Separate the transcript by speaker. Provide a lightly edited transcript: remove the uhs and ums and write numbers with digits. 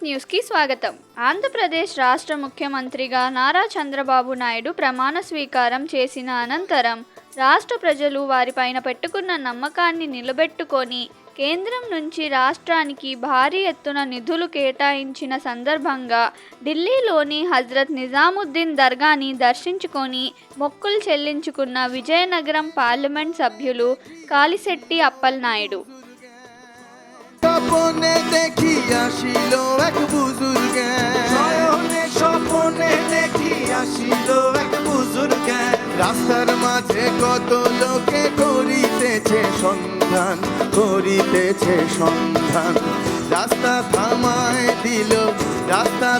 Speaker 1: న్యూస్కి స్వాగతం. ఆంధ్రప్రదేశ్ రాష్ట్ర ముఖ్యమంత్రిగా నారా చంద్రబాబు నాయుడు ప్రమాణ స్వీకారం చేసిన అనంతరం రాష్ట్ర ప్రజలు వారిపైన పెట్టుకున్న నమ్మకాన్ని నిలబెట్టుకొని కేంద్రం నుంచి రాష్ట్రానికి భారీ ఎత్తున నిధులు కేటాయించిన సందర్భంగా ఢిల్లీలోని హజ్రత్ నిజాముద్దీన్ దర్గాని దర్శించుకొని మొక్కులు చెల్లించుకున్న విజయనగరం పార్లమెంట్ సభ్యులు కాళిశెట్టి అప్పలనాయుడు.
Speaker 2: স্বপনে দেখি আসিল এক বুজুর্গে, স্বপনে দেখি আসিল এক বুজুর্গে, রাস্তার মাঝে কত লোকে করিতেছে সন্ধান, করিতেছে সন্ধান, রাস্তা থামায় দিল, রাস্তা